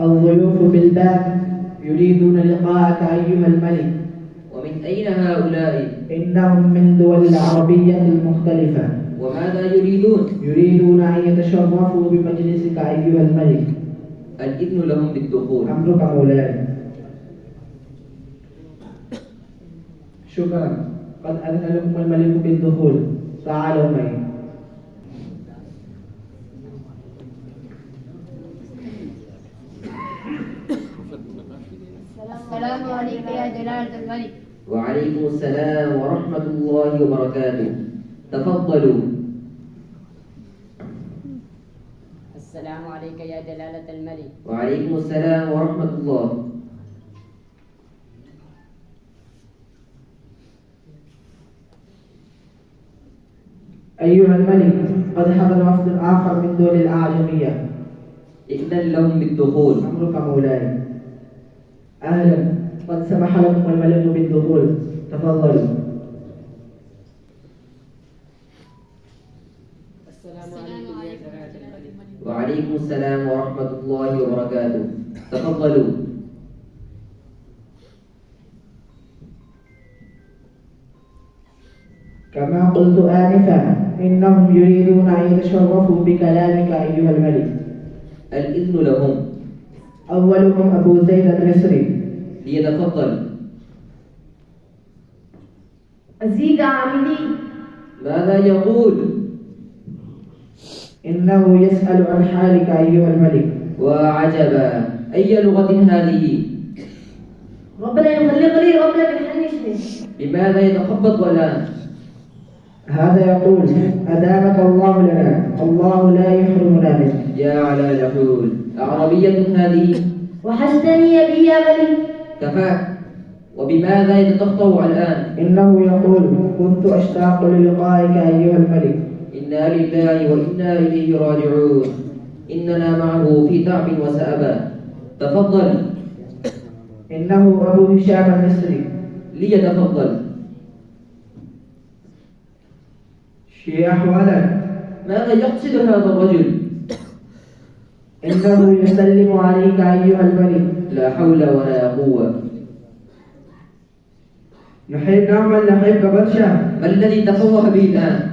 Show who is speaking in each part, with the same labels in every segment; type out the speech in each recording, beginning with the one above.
Speaker 1: الضيوف بالباب يريدون لقاءك أيها الملك.
Speaker 2: ومن أين هؤلاء؟
Speaker 1: إنهم من دول العربية المختلفة.
Speaker 2: وماذا يريدون؟
Speaker 1: يريدون أن يتشرفوا بمجلسك أيها الملك.
Speaker 2: الإذن لهم بالدخول.
Speaker 1: أمرك مولاي. شكرا، قد أذن لكم الملك بالدخول، تعالوا معي.
Speaker 3: السلام عليك يا جلالة الملك.
Speaker 2: وعليكم السلام ورحمة الله وبركاته. تفضلوا.
Speaker 3: السلام عليك يا جلالة الملك.
Speaker 2: وعليكم السلام ورحمة الله.
Speaker 1: أيها الملك، قد حضر وفد آخر من دول الأعجمية.
Speaker 2: إذن لهم بالدخول.
Speaker 1: أمرك مولاي. أهلا، قد سمح لكم الملك بالدخول، تفضلوا.
Speaker 3: السلام عليكم يا جلالة الملك.
Speaker 2: وعليكم السلام ورحمة الله وبركاته. تفضلوا.
Speaker 1: كما قلت آنفا، إنهم يريدون أن يتشرفوا بكلامك أيها الملك.
Speaker 2: الإذن لهم.
Speaker 1: أولهم أبو زيد المصري.
Speaker 2: ليتفضل.
Speaker 3: أزيد عاملي.
Speaker 2: ماذا يقول؟
Speaker 1: إنه يسأل عن حالك أيها الملك.
Speaker 2: وعجبا، أي لغة هذه؟
Speaker 3: ربنا يخلق لي ربنا بالحنيش.
Speaker 2: بماذا يتخبط الآن؟
Speaker 1: هذا يقول: أدامك الله لنا، الله لا يحرمنا منك.
Speaker 2: يا على العقول، أعربية هذه؟
Speaker 3: وحشتني بي يا ملك.
Speaker 2: كفاك. وبماذا يتطهطه الآن؟
Speaker 1: إنه يقول: كنت أشتاق للقائك أيها الملك.
Speaker 2: إنا لله وإنا إليه راجعون. إننا معه في تعب وسأبا. تفضل.
Speaker 1: إنه أبو هشام المصري.
Speaker 2: ليتفضل.
Speaker 1: شيء أحوالك؟
Speaker 2: ماذا يقصد هذا الرجل؟
Speaker 1: إنه يسلم عليك أيها الملك.
Speaker 2: لا حول ولا قوة.
Speaker 1: نحب نعمل نحب برشا.
Speaker 2: ما الذي تفوه به الآن؟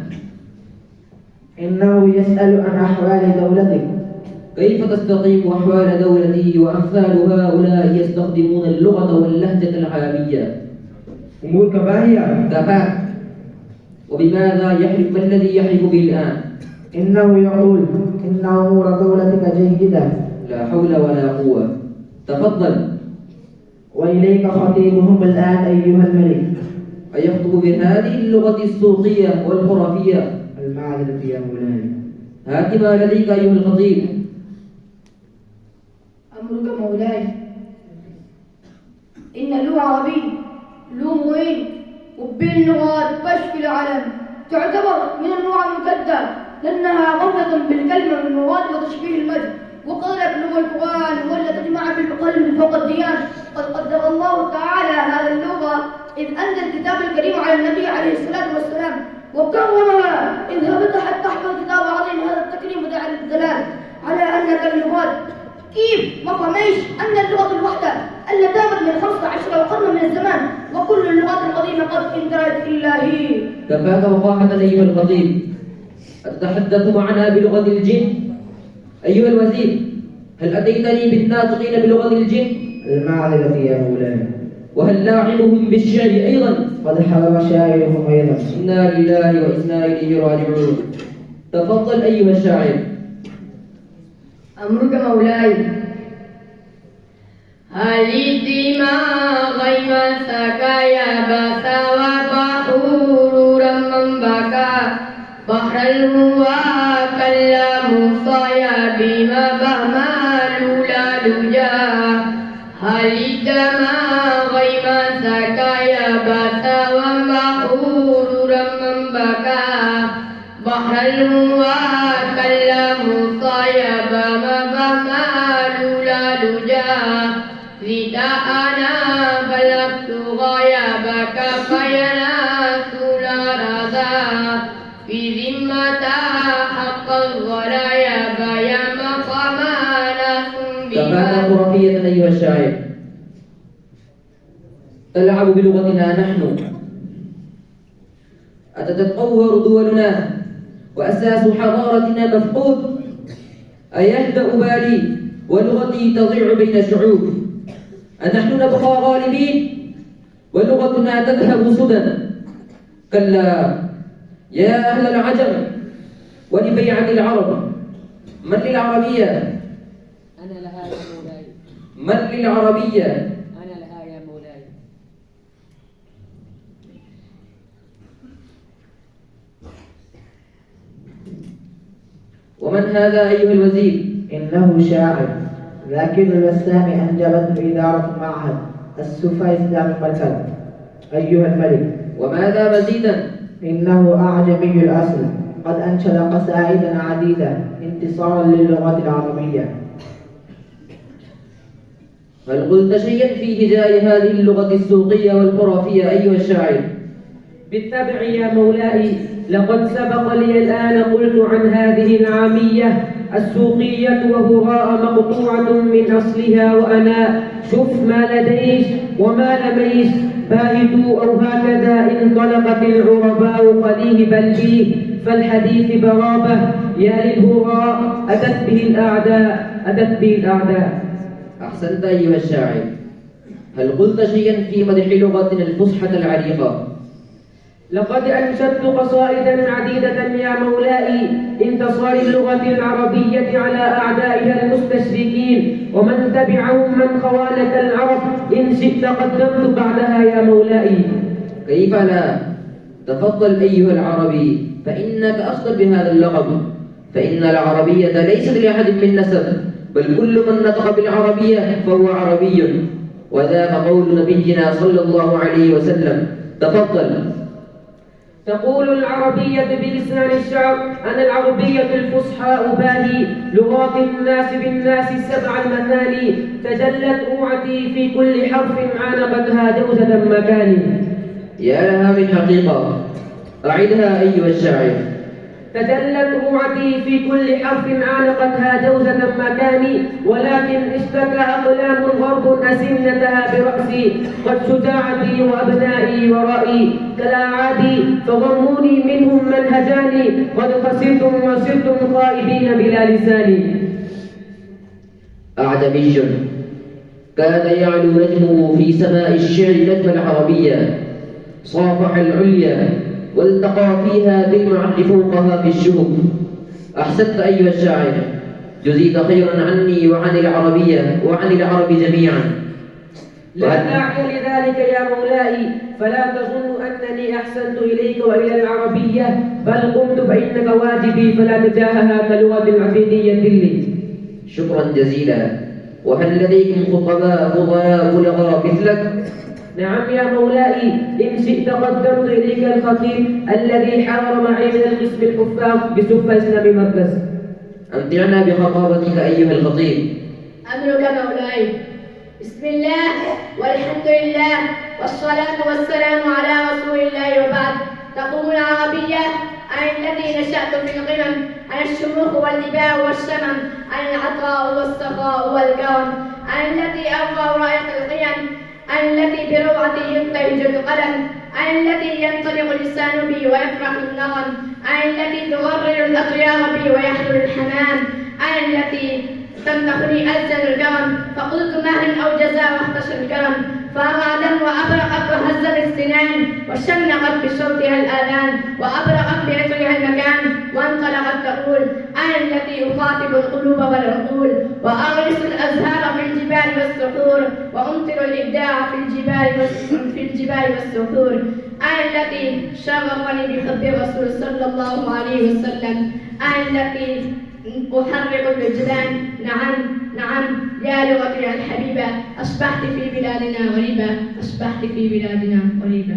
Speaker 1: إنه يسأل عن أحوال دولتك.
Speaker 2: كيف تستقيم أحوال دولتي وأمثال هؤلاء يستخدمون اللغة واللهجة العامية؟
Speaker 1: أمورك باهية.
Speaker 2: كفاك. وبماذا يحلف؟ ما الذي يحلف به الآن؟
Speaker 1: إنه يقول إن أمور دولتك جيدة.
Speaker 2: لا حول ولا قوة. تفضل.
Speaker 1: وإليك خطيبهم الآن أيها الملك.
Speaker 2: أيخطب بهذه اللغة الصوتية والخرافية؟
Speaker 1: المعذرة يا مولاي.
Speaker 2: هات ما لديك أيها الخطيب.
Speaker 3: أمرك مولاي. إن له عربي، له موين، وباللغات تشفي العلم، تعتبر من النوع الممتدة لأنها غمضة بالكلمة من المواد وتشبيه المجد، وقد يبلغ القرآن ولا تجمع بالقلب فوق الديان. قد قدر الله تعالى هذا اللغة إذ أنزل الكتاب الكريم على النبي عليه الصلاة والسلام وكرمها إذ هبط حتى تحفظ كتاب عظيم. هذا التكريم دعا للدلال على أن اللغات كيف ما فهميش أن اللغة الوحدة التي دامت من 15 قرنا من الزمان وكل اللغات القديمة قد انتهت إلا هي.
Speaker 2: كفاك وقاحة أيها الخطيب. أتتحدث معنا بلغة الجن؟ أيها الوزير، هل أتيتني بالناطقين بلغة الجن؟
Speaker 1: المعذرة يا مولاي.
Speaker 2: وهل لاعبهم بالشعر أيضا؟
Speaker 1: قد حضر شاعرهم أيضا.
Speaker 2: إنا لله وإنا إليه راجعون. تفضل أيها الشاعر.
Speaker 3: أمرك مولاي. هل الدماغ مسك يبس وبحور من بكى بحر الهوى كلم صيا بما بهمال لا لجا. هل الدماغ مسك يبس وبحور من بكى بحر الهوى كلم صيا بما بهمال لا لجا. رداءنا بلغت غيابك فيناس لا رضا في ذمة حق الغلايا بيا مقام ناس
Speaker 2: كفاك
Speaker 3: بها.
Speaker 2: الشاعر: تلعب بلغتنا نحن، أتتطور دولنا وأساس حضارتنا مفقود، أيهدأ بالي ولغتي تضيع بين شعوب، أنحن نبقى غالبين ولغتنا تذهب سدى؟ كلا يا أهل العجم ولبيعة العرب، من للعربية؟
Speaker 4: أنا لها يا مولاي.
Speaker 2: من للعربية؟
Speaker 4: أنا لها يا مولاي.
Speaker 2: ومن هذا أيها الوزير؟
Speaker 1: إنه شاعر ذاكر البسام أنجبته إدارة معهد السوفا إسلامي مركز. أيها الملك،
Speaker 2: وماذا مزيدا؟
Speaker 1: إنه أعجمي الأصل، قد أنشد قصائد عديدة انتصارا للغة العربية.
Speaker 2: هل قلت شيئا في هجاء هذه اللغة السوقية والخرافية أيها الشاعر؟
Speaker 5: بالطبع يا مولاي، لقد سبق لي الآن قلت عن هذه العامية السوقية وهراء مقطوعة من أصلها، وأنا شوف ما لديش وما لميش باهتوا أو هكذا انطلقت العرباء قليبا لي، فالحديث برابة يا للهراء أتت به الأعداء، أتت به الأعداء.
Speaker 2: أحسنت أيها الشاعر. هل قلت شيئا في مدح لغتنا الفصحى العريقة؟
Speaker 5: لقد أنشدت قصائدا عديدة يا مولاي انتصار اللغة العربية على أعدائها المستشركين ومن تبعهم من خوانة العرب، إن شئت قدمت بعدها يا مولاي.
Speaker 2: كيف لا؟ تفضل أيها العربي، فإنك أخطر بهذا اللقب، فإن العربية ليست لأحد من نسب، بل كل من نطق بالعربية فهو عربي، وذاك قول نبينا صلى الله عليه وسلم. تفضل.
Speaker 5: تقول العربية بلسان الشعب: أنا العربية الفصحى أباهي لغات الناس بالناس السبع المثاني، تجلت روعتي في كل حرف عانقتها جوزة مكاني.
Speaker 2: يا لها من حقيقة، أعدها أيها الشاعر.
Speaker 5: تجلت روعتي في كل حرف عانقتها جوزة مكاني، ولكن اشتكى أقلام غرب أسنتها برأسي، قد شجاعتي وأبنائي ورائي كالأعادي، فضموني منهم من هجاني، قد خسرتم وصرتم خائبين بلا لساني.
Speaker 2: أعجمي كان يعلو نجمه في سماء الشعر نجم العربية، صافح العليا والتقى فيها بالمعد فوقها في الشهب. أحسنت أيها الشاعر، جزيت خيرا عني وعن العربية وعن العرب جميعا.
Speaker 5: لا داعي لذلك يا مولاي، فلا تظن أنني أحسنت إليك وإلى العربية، بل قمت فإنك واجبي فلا تجاهها كلغة العبيدية لي.
Speaker 2: شكرا جزيلا. وهل لديكم خطباء فضلاء بلغاء مثلك؟
Speaker 5: نعم يا مولاي، إن شئت قدمت إليك الخطيب الذي حضر معي من القسم الحفاظ بسوفا إسلامي مركز.
Speaker 2: أمتعنا بخطابتك أيها الخطيب.
Speaker 3: أمرك مولاي. بسم الله والحمد لله والصلاة والسلام على رسول الله، وبعد. تقوم العربية عن التي نشأت في القمم، عن الشموخ والإباء والشمم، عن العطاء والسخاء والكرم، عن التي أرفع راية القيم، عن التي بروعتي ينتهج القلم، عن التي ينطلق اللسان بي ويفرح النغم، عن التي تغرر الأطيار بي ويحلو الحمام، عن التي تمنحني ألسن الكرم، فقلت مهلا أو جزاء واختشى الكرم، فأرعدت وأبرقت وهزت السنان، وشنقت بصوتها الآذان، وأبرقت بعطرها المكان، وانطلقت تقول: أنا التي أخاطب القلوب والعقول، وأغرس الأزهار في الجبال والصخور، وأمطر الإبداع في الجبال والصخور، أنا التي شرفني بحب الرسول صلى الله عليه وسلم، أنا التي أحرق الوجدان. نعم نعم يا لغتي الحبيبة، أصبحت في بلادنا غريبة، أصبحت في بلادنا غريبة.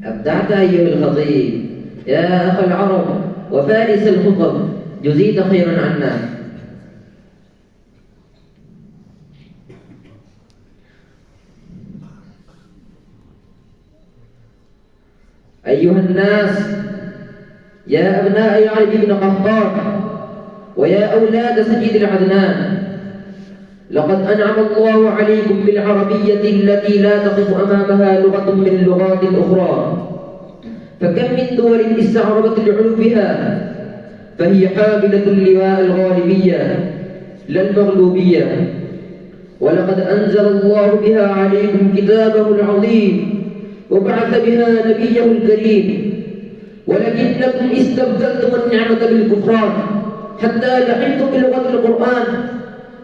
Speaker 2: أبدعت أيها الخطيب يا أخ العرب وفارس الخطب، جزيت خيرا عنا. أيها الناس، يا أبناء يعرب بن قحطان ويا أولاد سيد العدنان، لقد أنعم الله عليكم بالعربية التي لا تقف أمامها لغة من اللغات الأخرى، فكم من دول استعربت العلو بها، فهي حاملة اللواء الغالبية لا المغلوبية. ولقد أنزل الله بها عليكم كتابه العظيم وبعث بها نبيه الكريم، ولكنكم استبدلتم النعمة بالكفران حتى لحقتم بلغة القرآن،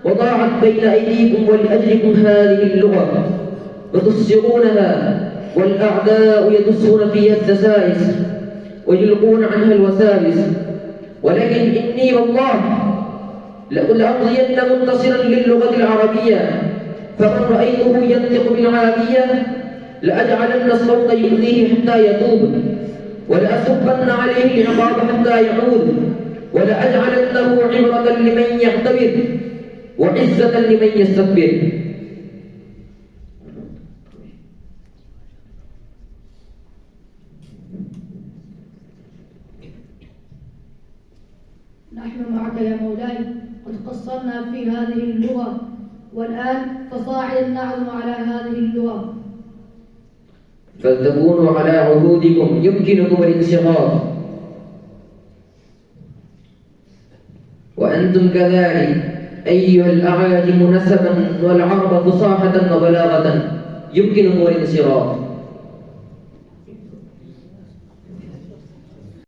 Speaker 2: وضاعت بين أيديكم ولأجلكم هذه اللغة وتفسرونها، والأعداء يدسون فيها الدسائس ويلقون عنها الوساوس. ولكن إني والله لأمضين منتصرا للغة العربية، فمن رأيته ينطق بالعربية لأجعلن الصوت يؤذيه حتى يتوب، ولأصبن عليه العقاب حتى يعود، ولأجعلنه عبرة لمن يعتبر وعزة لمن يستكبر.
Speaker 3: نحن معك يا مولاي، قد قصرنا في هذه اللغة، والآن فصاعدا نعزم على هذه اللغة.
Speaker 2: فلتكونوا على عهودكم يمكنكم الانصراف، وأنتم كذلك أيها الأعاجم نسبا والعرب فصاحة وبلاغة يمكنكم الانصراف.